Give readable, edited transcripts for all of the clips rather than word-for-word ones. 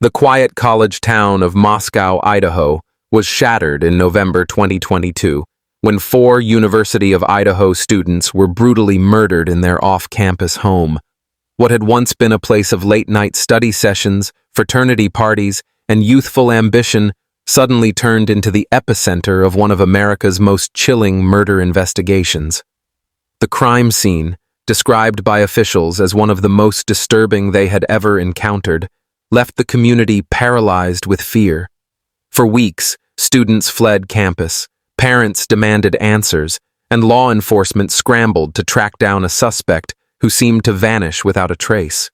The quiet college town of Moscow, Idaho, was shattered in November 2022 when 4 University of Idaho students were brutally murdered in their off-campus home. What had once been a place of late-night study sessions, fraternity parties, and youthful ambition suddenly turned into the epicenter of one of America's most chilling murder investigations. The crime scene, described by officials as one of the most disturbing they had ever encountered, left the community paralyzed with fear. For weeks, students fled campus, parents demanded answers, and law enforcement scrambled to track down a suspect who seemed to vanish without a trace.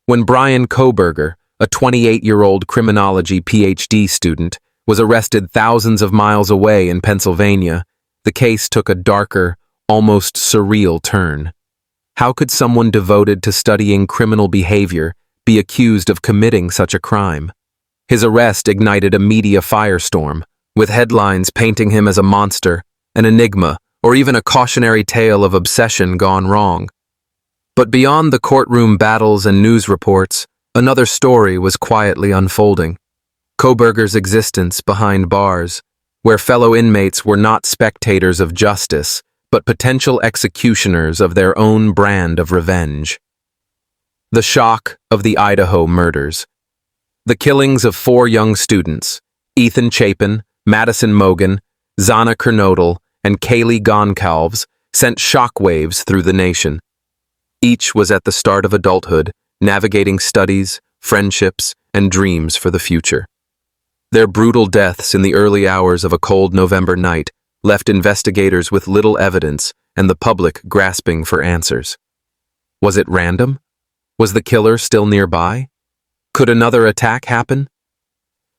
When Bryan Kohberger, a 28-year-old criminology PhD student, was arrested thousands of miles away in Pennsylvania, the case took a darker, almost surreal turn. How could someone devoted to studying criminal behavior be accused of committing such a crime? His arrest ignited a media firestorm, with headlines painting him as a monster, an enigma, or even a cautionary tale of obsession gone wrong. But beyond the courtroom battles and news reports, another story was quietly unfolding. Kohberger's existence behind bars, where fellow inmates were not spectators of justice, but potential executioners of their own brand of revenge. The shock of the Idaho murders. The killings of 4 young students, Ethan Chapin, Madison Mogen, Zana Kernodle, and Kaylee Goncalves, sent shockwaves through the nation. Each was at the start of adulthood, navigating studies, friendships, and dreams for the future. Their brutal deaths in the early hours of a cold November night left investigators with little evidence and the public grasping for answers. Was it random? Was the killer still nearby? Could another attack happen?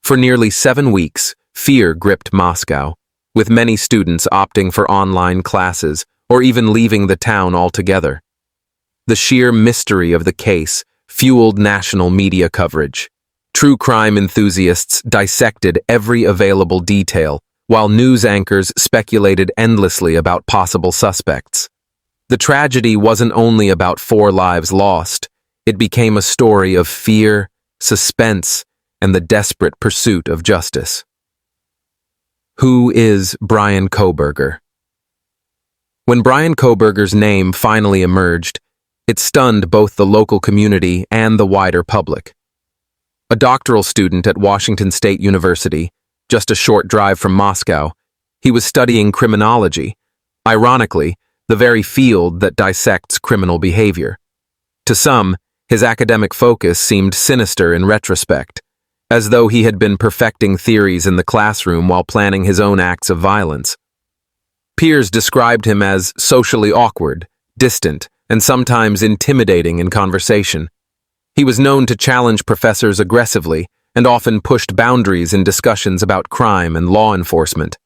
For nearly 7 weeks, fear gripped Moscow, with many students opting for online classes or even leaving the town altogether. The sheer mystery of the case fueled national media coverage. True crime enthusiasts dissected every available detail, while news anchors speculated endlessly about possible suspects. The tragedy wasn't only about 4 lives lost, it became a story of fear, suspense, and the desperate pursuit of justice. Who is Bryan Kohberger? When Bryan Kohberger's name finally emerged, it stunned both the local community and the wider public. A doctoral student at Washington State University, just a short drive from Moscow, he was studying criminology, ironically, the very field that dissects criminal behavior. To some, his academic focus seemed sinister in retrospect, as though he had been perfecting theories in the classroom while planning his own acts of violence. Peers described him as socially awkward, distant, and sometimes intimidating in conversation. He was known to challenge professors aggressively and often pushed boundaries in discussions about crime and law enforcement.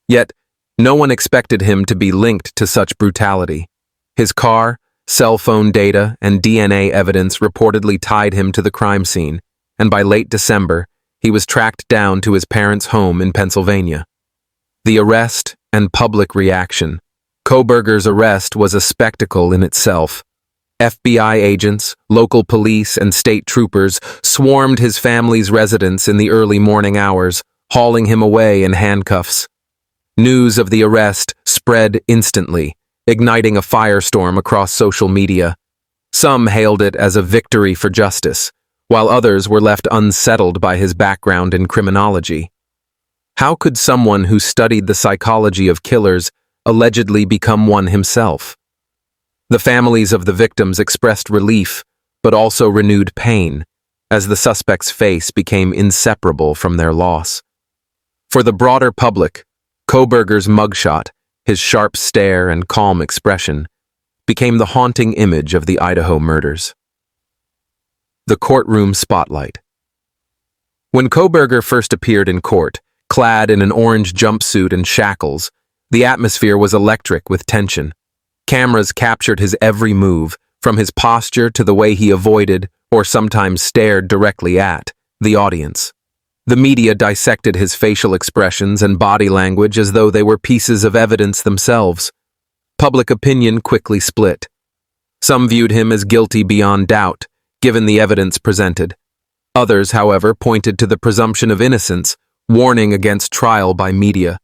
Yet, no one expected him to be linked to such brutality. His car, cell phone data, and DNA evidence reportedly tied him to the crime scene, and by late December, he was tracked down to his parents' home in Pennsylvania. The arrest and public reaction. Kohberger's arrest was a spectacle in itself. FBI agents, local police, and state troopers swarmed his family's residence in the early morning hours, hauling him away in handcuffs. News of the arrest spread instantly, igniting a firestorm across social media. Some hailed it as a victory for justice, while others were left unsettled by his background in criminology. How could someone who studied the psychology of killers allegedly become one himself? The families of the victims expressed relief, but also renewed pain, as the suspect's face became inseparable from their loss. For the broader public, Kohberger's mugshot, his sharp stare and calm expression, became the haunting image of the Idaho murders. The courtroom spotlight. When Kohberger first appeared in court, clad in an orange jumpsuit and shackles, the atmosphere was electric with tension. Cameras captured his every move, from his posture to the way he avoided, or sometimes stared directly at, the audience. The media dissected his facial expressions and body language as though they were pieces of evidence themselves. Public opinion quickly split. Some viewed him as guilty beyond doubt, given the evidence presented. Others, however, pointed to the presumption of innocence, warning against trial by media.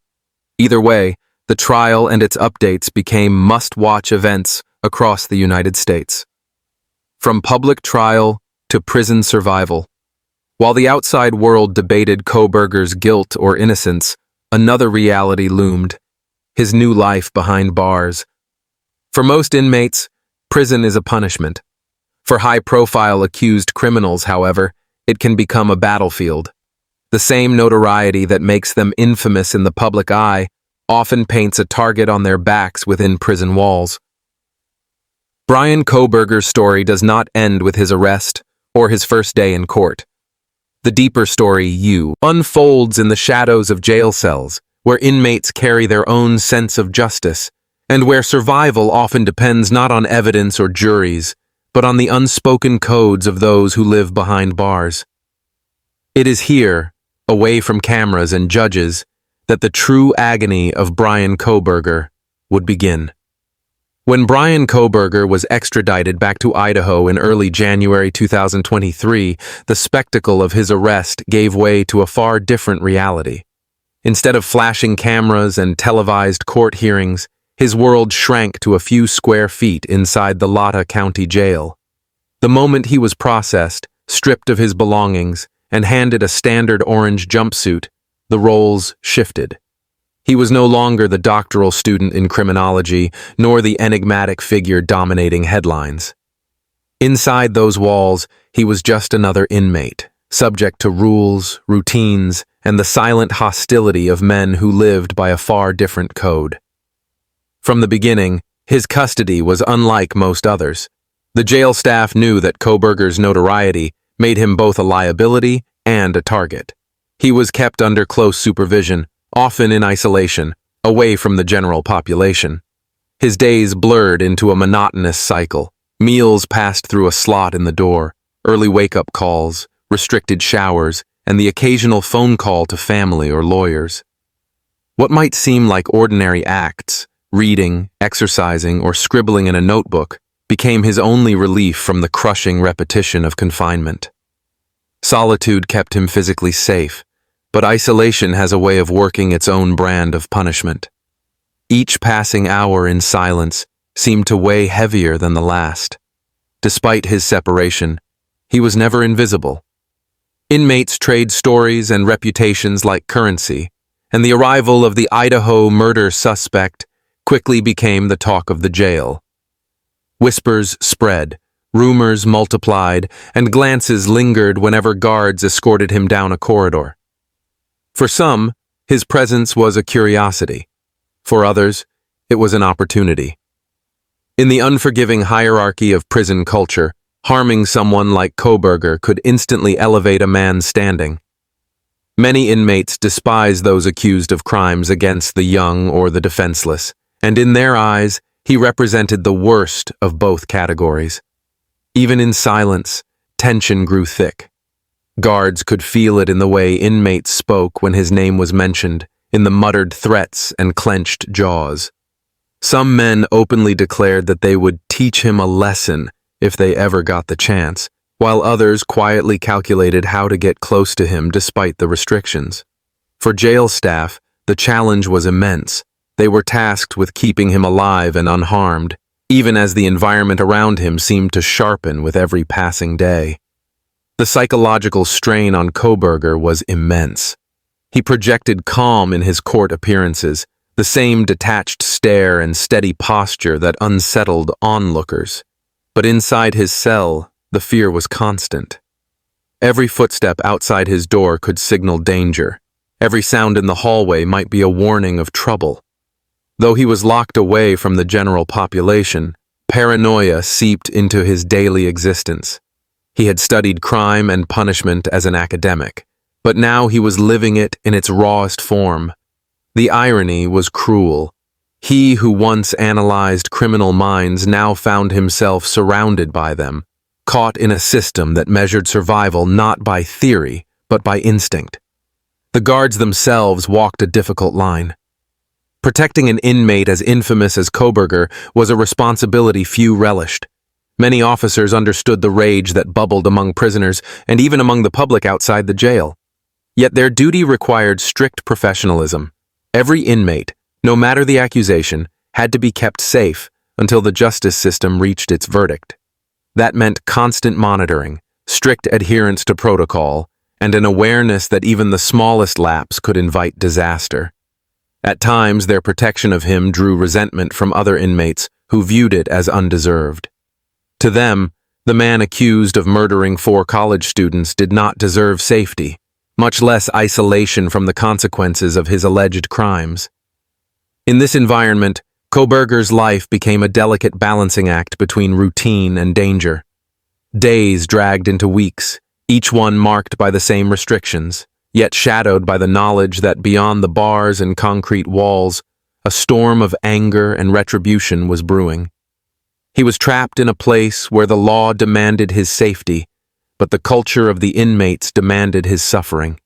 Either way, the trial and its updates became must-watch events across the United States. From public trial to prison survival. While the outside world debated Kohberger's guilt or innocence, another reality loomed: his new life behind bars. For most inmates, prison is a punishment. For high-profile accused criminals, however, it can become a battlefield. The same notoriety that makes them infamous in the public eye often paints a target on their backs within prison walls. Bryan Kohberger's story does not end with his arrest or his first day in court. The deeper story, unfolds in the shadows of jail cells, where inmates carry their own sense of justice, and where survival often depends not on evidence or juries, but on the unspoken codes of those who live behind bars. It is here, away from cameras and judges, that the true agony of Bryan Kohberger would begin. When Bryan Kohberger was extradited back to Idaho in early January 2023, the spectacle of his arrest gave way to a far different reality. Instead of flashing cameras and televised court hearings, his world shrank to a few square feet inside the Latah County Jail. The moment he was processed, stripped of his belongings, and handed a standard orange jumpsuit, the roles shifted. He was no longer the doctoral student in criminology, nor the enigmatic figure dominating headlines. Inside those walls, he was just another inmate, subject to rules, routines, and the silent hostility of men who lived by a far different code. From the beginning, his custody was unlike most others. The jail staff knew that Kohberger's notoriety made him both a liability and a target. He was kept under close supervision, often in isolation, away from the general population. His days blurred into a monotonous cycle. Meals passed through a slot in the door, early wake-up calls, restricted showers, and the occasional phone call to family or lawyers. What might seem like ordinary acts, reading, exercising, or scribbling in a notebook, became his only relief from the crushing repetition of confinement. Solitude kept him physically safe, but isolation has a way of working its own brand of punishment. Each passing hour in silence seemed to weigh heavier than the last. Despite his separation, he was never invisible. Inmates trade stories and reputations like currency, and the arrival of the Idaho murder suspect quickly became the talk of the jail. Whispers spread, rumors multiplied, and glances lingered whenever guards escorted him down a corridor. For some, his presence was a curiosity. For others, it was an opportunity. In the unforgiving hierarchy of prison culture, harming someone like Kohberger could instantly elevate a man's standing. Many inmates despise those accused of crimes against the young or the defenseless, and in their eyes, he represented the worst of both categories. Even in silence, tension grew thick. Guards could feel it in the way inmates spoke when his name was mentioned, in the muttered threats and clenched jaws. Some men openly declared that they would teach him a lesson if they ever got the chance, while others quietly calculated how to get close to him despite the restrictions. For jail staff, the challenge was immense. They were tasked with keeping him alive and unharmed, even as the environment around him seemed to sharpen with every passing day. The psychological strain on Kohberger was immense. He projected calm in his court appearances, the same detached stare and steady posture that unsettled onlookers. But inside his cell, the fear was constant. Every footstep outside his door could signal danger. Every sound in the hallway might be a warning of trouble. Though he was locked away from the general population, paranoia seeped into his daily existence. He had studied crime and punishment as an academic, but now he was living it in its rawest form. The irony was cruel. He who once analyzed criminal minds now found himself surrounded by them, caught in a system that measured survival not by theory, but by instinct. The guards themselves walked a difficult line. Protecting an inmate as infamous as Kohberger was a responsibility few relished. Many officers understood the rage that bubbled among prisoners and even among the public outside the jail. Yet their duty required strict professionalism. Every inmate, no matter the accusation, had to be kept safe until the justice system reached its verdict. That meant constant monitoring, strict adherence to protocol, and an awareness that even the smallest lapse could invite disaster. At times, their protection of him drew resentment from other inmates who viewed it as undeserved. To them, the man accused of murdering 4 college students did not deserve safety, much less isolation from the consequences of his alleged crimes. In this environment, Kohberger's life became a delicate balancing act between routine and danger. Days dragged into weeks, each one marked by the same restrictions, yet shadowed by the knowledge that beyond the bars and concrete walls, a storm of anger and retribution was brewing. He was trapped in a place where the law demanded his safety, but the culture of the inmates demanded his suffering.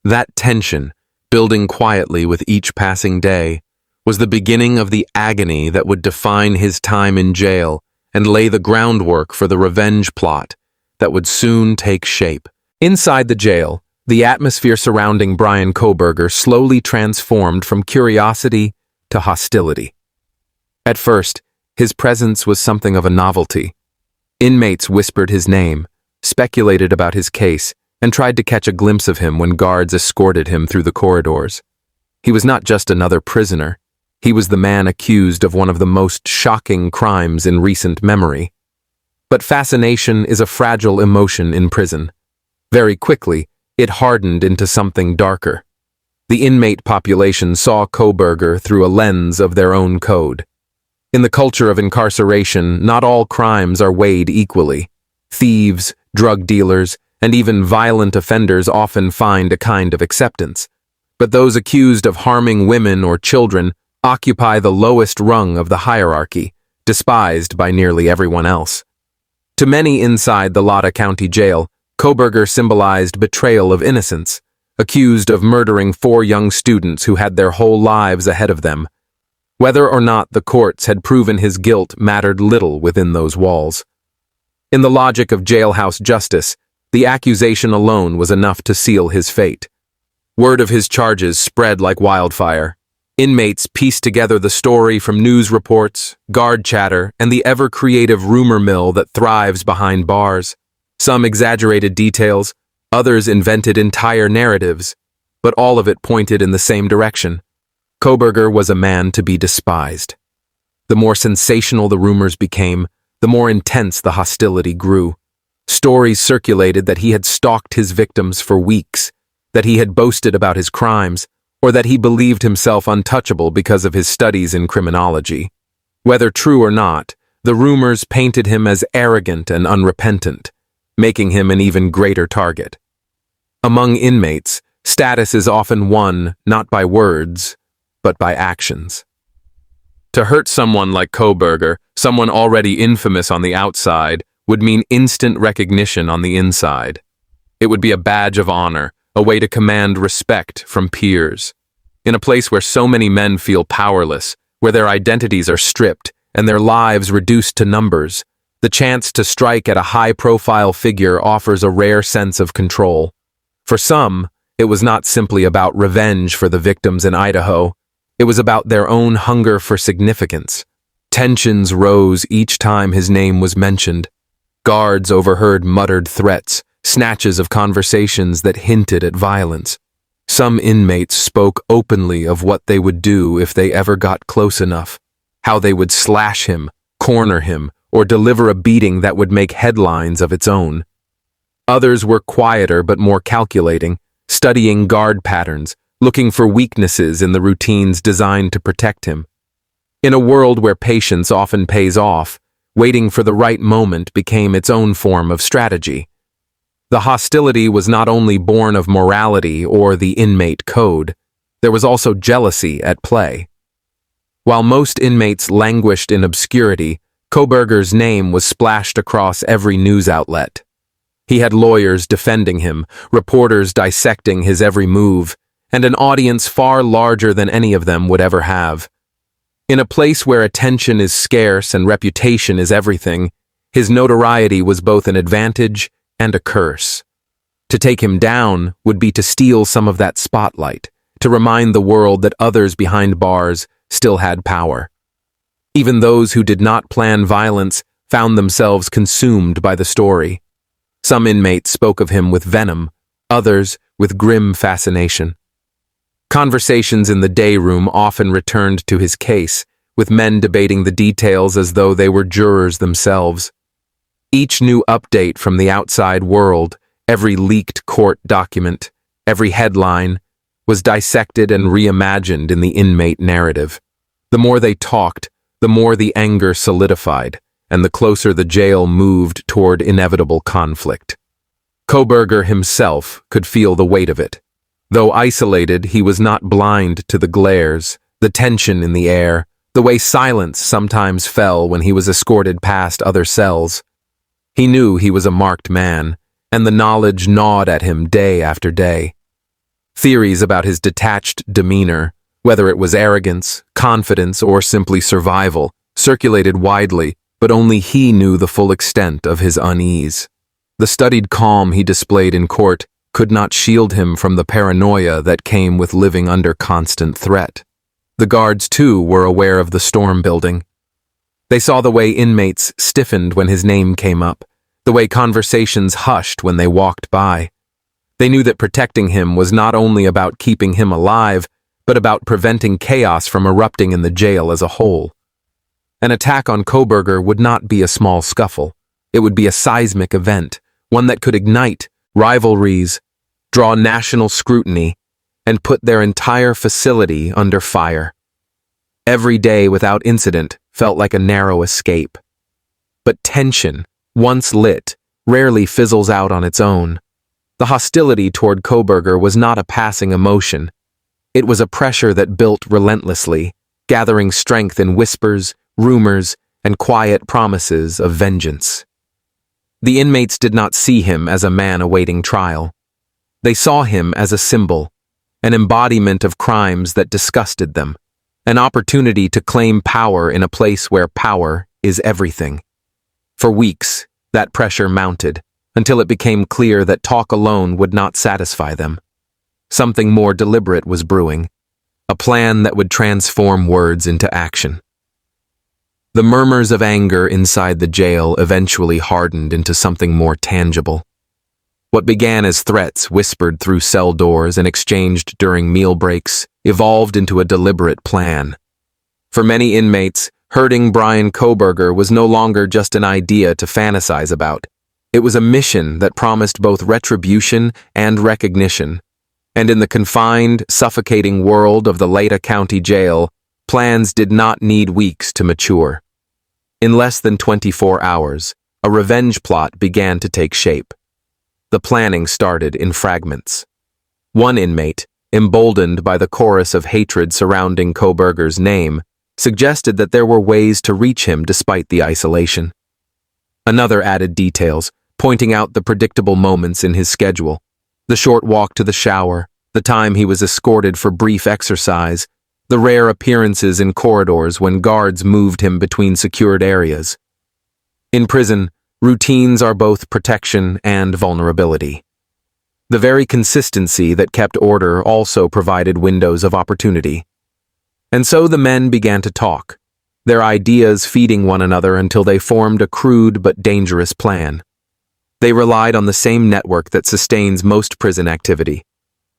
That tension, building quietly with each passing day, was the beginning of the agony that would define his time in jail and lay the groundwork for the revenge plot that would soon take shape. Inside the jail, the atmosphere surrounding Bryan Kohberger slowly transformed from curiosity to hostility. At first, his presence was something of a novelty. Inmates whispered his name, speculated about his case, and tried to catch a glimpse of him when guards escorted him through the corridors. He was not just another prisoner. He was the man accused of one of the most shocking crimes in recent memory. But fascination is a fragile emotion in prison. Very quickly, it hardened into something darker. The inmate population saw Kohberger through a lens of their own code. In the culture of incarceration, not all crimes are weighed equally. Thieves, drug dealers, and even violent offenders often find a kind of acceptance. But those accused of harming women or children occupy the lowest rung of the hierarchy, despised by nearly everyone else. To many inside the Lada County Jail, Kohberger symbolized betrayal of innocence, accused of murdering 4 young students who had their whole lives ahead of them. Whether or not the courts had proven his guilt mattered little within those walls. In the logic of jailhouse justice, the accusation alone was enough to seal his fate. Word of his charges spread like wildfire. Inmates pieced together the story from news reports, guard chatter, and the ever-creative rumor mill that thrives behind bars. Some exaggerated details, others invented entire narratives, but all of it pointed in the same direction. Kohberger was a man to be despised. The more sensational the rumors became, the more intense the hostility grew. Stories circulated that he had stalked his victims for weeks, that he had boasted about his crimes, or that he believed himself untouchable because of his studies in criminology. Whether true or not, the rumors painted him as arrogant and unrepentant, making him an even greater target. Among inmates, status is often won not by words, but by actions. To hurt someone like Kohberger, someone already infamous on the outside, would mean instant recognition on the inside. It would be a badge of honor, a way to command respect from peers. In a place where so many men feel powerless, where their identities are stripped and their lives reduced to numbers, the chance to strike at a high-profile figure offers a rare sense of control. For some, it was not simply about revenge for the victims in Idaho. It was about their own hunger for significance. Tensions rose each time his name was mentioned. Guards overheard muttered threats, snatches of conversations that hinted at violence. Some inmates spoke openly of what they would do if they ever got close enough, how they would slash him, corner him, or deliver a beating that would make headlines of its own. Others were quieter but more calculating, studying guard patterns, looking for weaknesses in the routines designed to protect him. In a world where patience often pays off, waiting for the right moment became its own form of strategy. The hostility was not only born of morality or the inmate code, there was also jealousy at play. While most inmates languished in obscurity, Kohberger's name was splashed across every news outlet. He had lawyers defending him, reporters dissecting his every move, and an audience far larger than any of them would ever have. In a place where attention is scarce and reputation is everything, His notoriety was both an advantage and a curse. To take him down would be to steal some of that spotlight, to remind the world that others behind bars still had power. Even those who did not plan violence found themselves consumed by the story. Some inmates spoke of him with venom, others with grim fascination. Conversations in the day room often returned to his case, with men debating the details as though they were jurors themselves. Each new update from the outside world, every leaked court document, every headline, was dissected and reimagined in the inmate narrative. The more they talked, the more the anger solidified, and the closer the jail moved toward inevitable conflict. Kohberger himself could feel the weight of it. Though isolated, he was not blind to the glares, the tension in the air, the way silence sometimes fell when he was escorted past other cells. He knew he was a marked man, and the knowledge gnawed at him day after day. Theories about his detached demeanor, whether it was arrogance, confidence, or simply survival, circulated widely, but only he knew the full extent of his unease. The studied calm he displayed in court could not shield him from the paranoia that came with living under constant threat. The guards, too, were aware of the storm building. They saw the way inmates stiffened when his name came up, the way conversations hushed when they walked by. They knew that protecting him was not only about keeping him alive, but about preventing chaos from erupting in the jail as a whole. An attack on Kohberger would not be a small scuffle. It would be a seismic event, one that could ignite rivalries, draw national scrutiny, and put their entire facility under fire. Every day without incident felt like a narrow escape. But tension, once lit, rarely fizzles out on its own. The hostility toward Kohberger was not a passing emotion. It was a pressure that built relentlessly, gathering strength in whispers, rumors, and quiet promises of vengeance. The inmates did not see him as a man awaiting trial. They saw him as a symbol, an embodiment of crimes that disgusted them, an opportunity to claim power in a place where power is everything. For weeks, that pressure mounted, until it became clear that talk alone would not satisfy them. Something more deliberate was brewing, a plan that would transform words into action. The murmurs of anger inside the jail eventually hardened into something more tangible. What began as threats whispered through cell doors and exchanged during meal breaks evolved into a deliberate plan. For many inmates, hurting Bryan Kohberger was no longer just an idea to fantasize about. It was a mission that promised both retribution and recognition. And in the confined, suffocating world of the Idaho County Jail, plans did not need weeks to mature. In less than 24 hours, a revenge plot began to take shape. The planning started in fragments. One inmate, emboldened by the chorus of hatred surrounding Kohberger's name, suggested that there were ways to reach him despite the isolation. Another added details, pointing out the predictable moments in his schedule: the short walk to the shower, the time he was escorted for brief exercise, the rare appearances in corridors when guards moved him between secured areas. In prison, routines are both protection and vulnerability. The very consistency that kept order also provided windows of opportunity. And so the men began to talk, their ideas feeding one another until they formed a crude but dangerous plan. They relied on the same network that sustains most prison activity: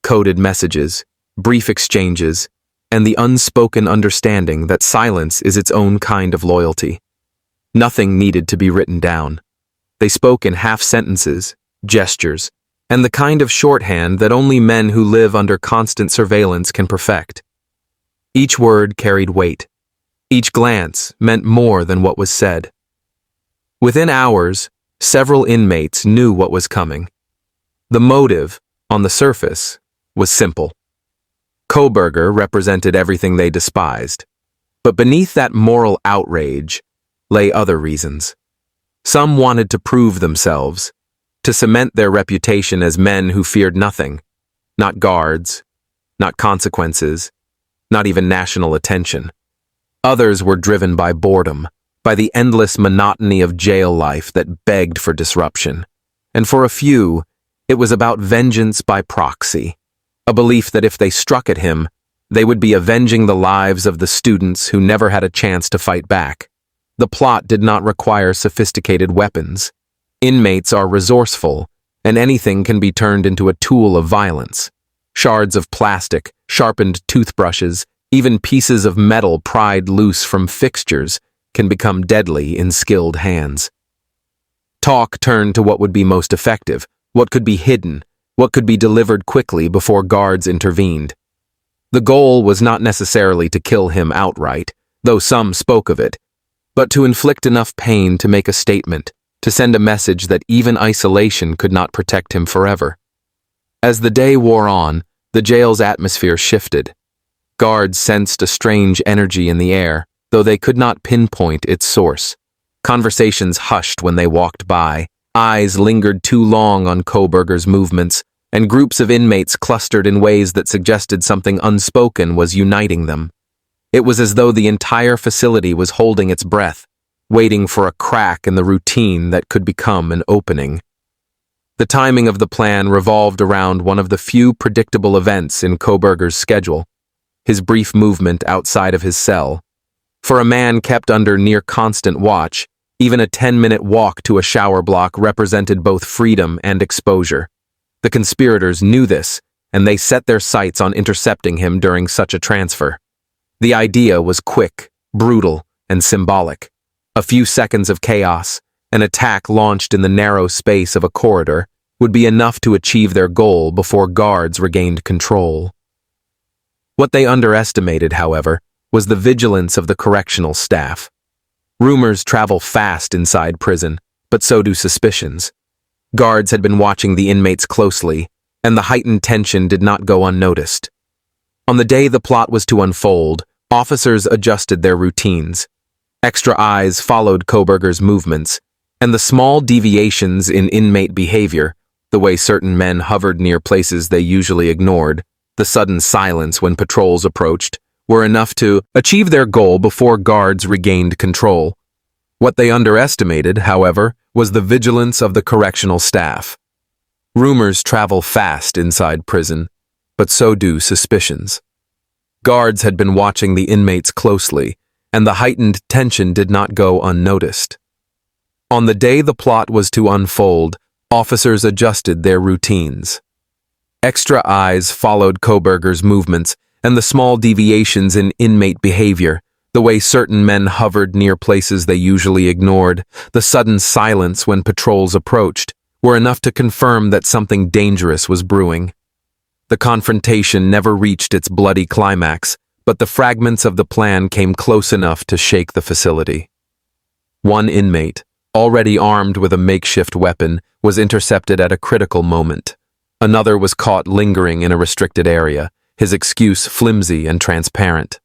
coded messages, brief exchanges, and the unspoken understanding that silence is its own kind of loyalty. Nothing needed to be written down. They spoke in half-sentences, gestures, and the kind of shorthand that only men who live under constant surveillance can perfect. Each word carried weight. Each glance meant more than what was said. Within hours, several inmates knew what was coming. The motive, on the surface, was simple. Kohberger represented everything they despised, but beneath that moral outrage lay other reasons. Some wanted to prove themselves, to cement their reputation as men who feared nothing, not guards, not consequences, not even national attention. Others were driven by boredom, by the endless monotony of jail life that begged for disruption. And for a few, it was about vengeance by proxy, a belief that if they struck at him, they would be avenging the lives of the students who never had a chance to fight back. The plot did not require sophisticated weapons. Inmates are resourceful, and anything can be turned into a tool of violence. Shards of plastic, sharpened toothbrushes, even pieces of metal pried loose from fixtures can become deadly in skilled hands. Talk turned to what would be most effective, what could be hidden, what could be delivered quickly before guards intervened. The goal was not necessarily to kill him outright, though some spoke of it, but to inflict enough pain to make a statement, to send a message that even isolation could not protect him forever. As the day wore on, the jail's atmosphere shifted. Guards sensed a strange energy in the air, though they could not pinpoint its source. Conversations hushed when they walked by, eyes lingered too long on Kohberger's movements, and groups of inmates clustered in ways that suggested something unspoken was uniting them. It was as though the entire facility was holding its breath, waiting for a crack in the routine that could become an opening. The timing of the plan revolved around one of the few predictable events in Kohberger's schedule, his brief movement outside of his cell. For a man kept under near constant watch, even a 10-minute walk to a shower block represented both freedom and exposure. The conspirators knew this, and they set their sights on intercepting him during such a transfer. The idea was quick, brutal, and symbolic. A few seconds of chaos, an attack launched in the narrow space of a corridor, would be enough to achieve their goal before guards regained control. What they underestimated, however, was the vigilance of the correctional staff. Rumors travel fast inside prison, but so do suspicions. Guards had been watching the inmates closely, and the heightened tension did not go unnoticed. On the day the plot was to unfold, officers adjusted their routines. Extra eyes followed Kohberger's movements, and the small deviations in inmate behavior, the way certain men hovered near places they usually ignored, the sudden silence when patrols approached, were enough to achieve their goal before guards regained control. What they underestimated, however, was the vigilance of the correctional staff. Rumors travel fast inside prison, but so do suspicions. Guards had been watching the inmates closely, and the heightened tension did not go unnoticed. On the day the plot was to unfold, officers adjusted their routines. Extra eyes followed Kohberger's movements and the small deviations in inmate behavior, the way certain men hovered near places they usually ignored, the sudden silence when patrols approached, were enough to confirm that something dangerous was brewing. The confrontation never reached its bloody climax, but the fragments of the plan came close enough to shake the facility. One inmate, already armed with a makeshift weapon, was intercepted at a critical moment. Another was caught lingering in a restricted area, his excuse flimsy and transparent.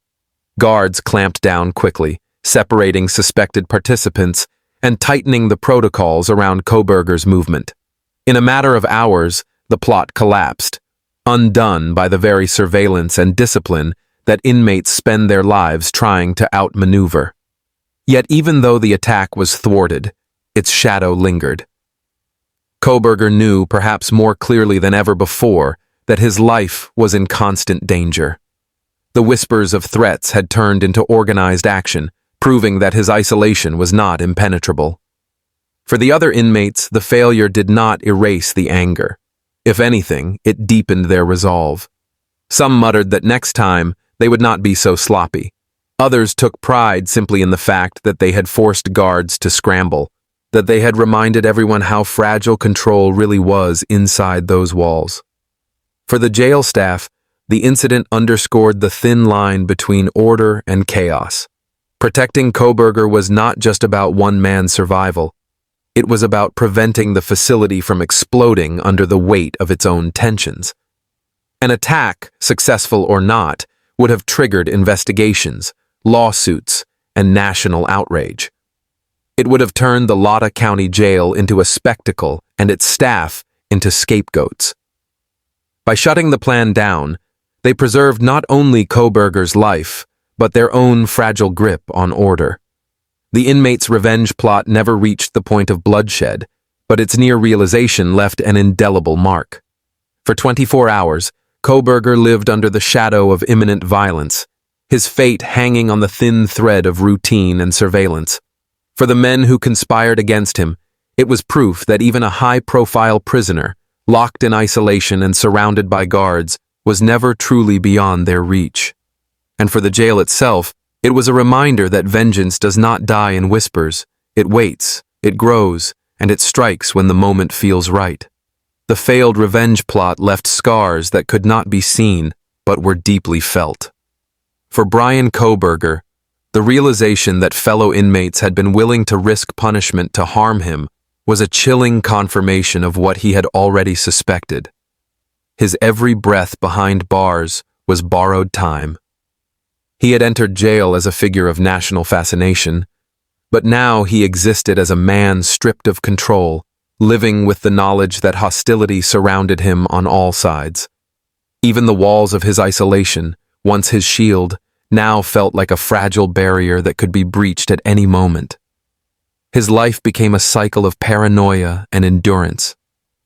Guards clamped down quickly, separating suspected participants and tightening the protocols around Kohberger's movement. In a matter of hours, the plot collapsed, undone by the very surveillance and discipline that inmates spend their lives trying to outmaneuver. Yet even though the attack was thwarted, its shadow lingered. Kohberger knew, perhaps more clearly than ever before, that his life was in constant danger. The whispers of threats had turned into organized action, proving that his isolation was not impenetrable. For the other inmates, the failure did not erase the anger. If anything, it deepened their resolve. Some muttered that next time they would not be so sloppy. Others took pride simply in the fact that they had forced guards to scramble, that they had reminded everyone how fragile control really was inside those walls. For the jail staff, the incident underscored the thin line between order and chaos. Protecting Kohberger was not just about one man's survival. It was about preventing the facility from exploding under the weight of its own tensions. An attack, successful or not, would have triggered investigations, lawsuits, and national outrage. It would have turned the Lada County Jail into a spectacle and its staff into scapegoats. By shutting the plan down, they preserved not only Kohberger's life, but their own fragile grip on order. The inmate's revenge plot never reached the point of bloodshed, but its near realization left an indelible mark. For 24 hours, Kohberger lived under the shadow of imminent violence, his fate hanging on the thin thread of routine and surveillance. For the men who conspired against him, it was proof that even a high-profile prisoner, locked in isolation and surrounded by guards, was never truly beyond their reach. And for the jail itself, it was a reminder that vengeance does not die in whispers. It waits, it grows, and it strikes when the moment feels right. The failed revenge plot left scars that could not be seen, but were deeply felt. For Bryan Kohberger, the realization that fellow inmates had been willing to risk punishment to harm him was a chilling confirmation of what he had already suspected. His every breath behind bars was borrowed time. He had entered jail as a figure of national fascination, but now he existed as a man stripped of control, living with the knowledge that hostility surrounded him on all sides. Even the walls of his isolation, once his shield, now felt like a fragile barrier that could be breached at any moment. His life became a cycle of paranoia and endurance.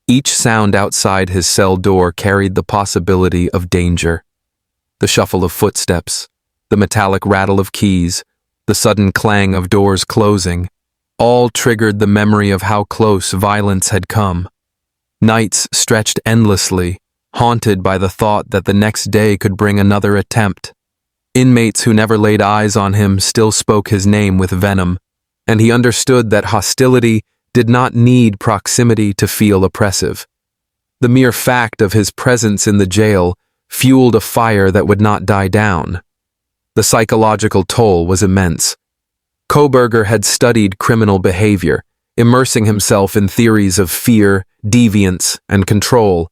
Each sound outside his cell door carried the possibility of danger. The shuffle of footsteps, the metallic rattle of keys, the sudden clang of doors closing, all triggered the memory of how close violence had come. Nights stretched endlessly, haunted by the thought that the next day could bring another attempt. Inmates who never laid eyes on him still spoke his name with venom, and he understood that hostility did not need proximity to feel oppressive. The mere fact of his presence in the jail fueled a fire that would not die down. The psychological toll was immense. Kohberger had studied criminal behavior, immersing himself in theories of fear, deviance, and control,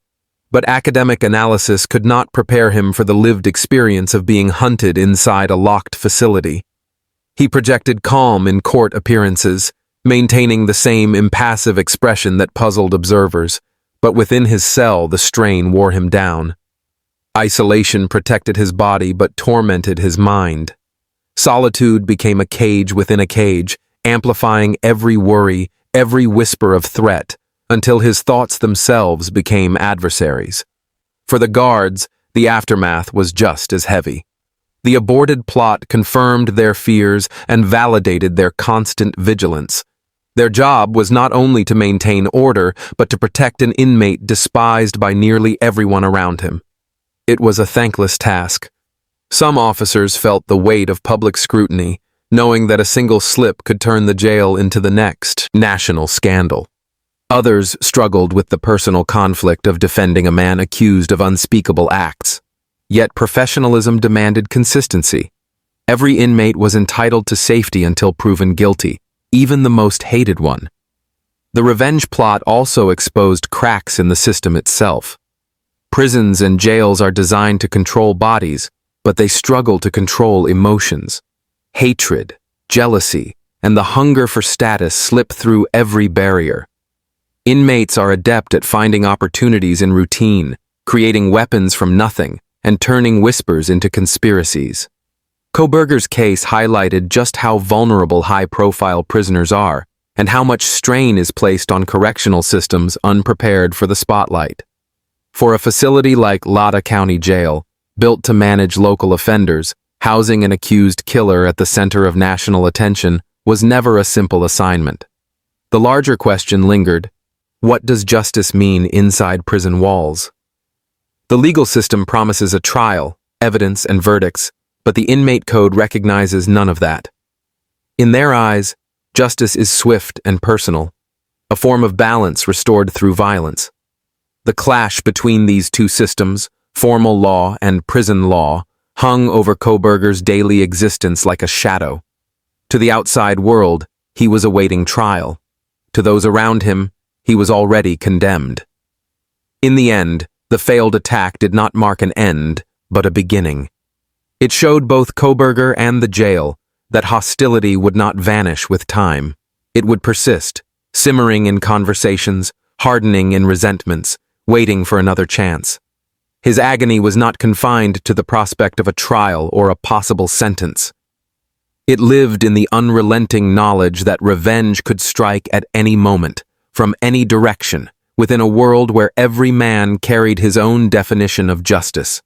but academic analysis could not prepare him for the lived experience of being hunted inside a locked facility. He projected calm in court appearances, maintaining the same impassive expression that puzzled observers, but within his cell the strain wore him down. Isolation protected his body but tormented his mind. Solitude became a cage within a cage, amplifying every worry, every whisper of threat, until his thoughts themselves became adversaries. For the guards, the aftermath was just as heavy. The aborted plot confirmed their fears and validated their constant vigilance. Their job was not only to maintain order, but to protect an inmate despised by nearly everyone around him. It was a thankless task. Some officers felt the weight of public scrutiny, knowing that a single slip could turn the jail into the next national scandal. Others struggled with the personal conflict of defending a man accused of unspeakable acts. Yet professionalism demanded consistency. Every inmate was entitled to safety until proven guilty, even the most hated one. The revenge plot also exposed cracks in the system itself. Prisons and jails are designed to control bodies, but they struggle to control emotions. Hatred, jealousy, and the hunger for status slip through every barrier. Inmates are adept at finding opportunities in routine, creating weapons from nothing, and turning whispers into conspiracies. Kohberger's case highlighted just how vulnerable high-profile prisoners are, and how much strain is placed on correctional systems unprepared for the spotlight. For a facility like Idaho County Jail, built to manage local offenders, housing an accused killer at the center of national attention was never a simple assignment. The larger question lingered: what does justice mean inside prison walls? The legal system promises a trial, evidence, and verdicts, but the inmate code recognizes none of that. In their eyes, justice is swift and personal, a form of balance restored through violence. The clash between these two systems, formal law and prison law, hung over Kohberger's daily existence like a shadow. To the outside world, he was awaiting trial. To those around him, he was already condemned. In the end, the failed attack did not mark an end, but a beginning. It showed both Kohberger and the jail that hostility would not vanish with time. It would persist, simmering in conversations, hardening in resentments, waiting for another chance. His agony was not confined to the prospect of a trial or a possible sentence. It lived in the unrelenting knowledge that revenge could strike at any moment, from any direction, within a world where every man carried his own definition of justice.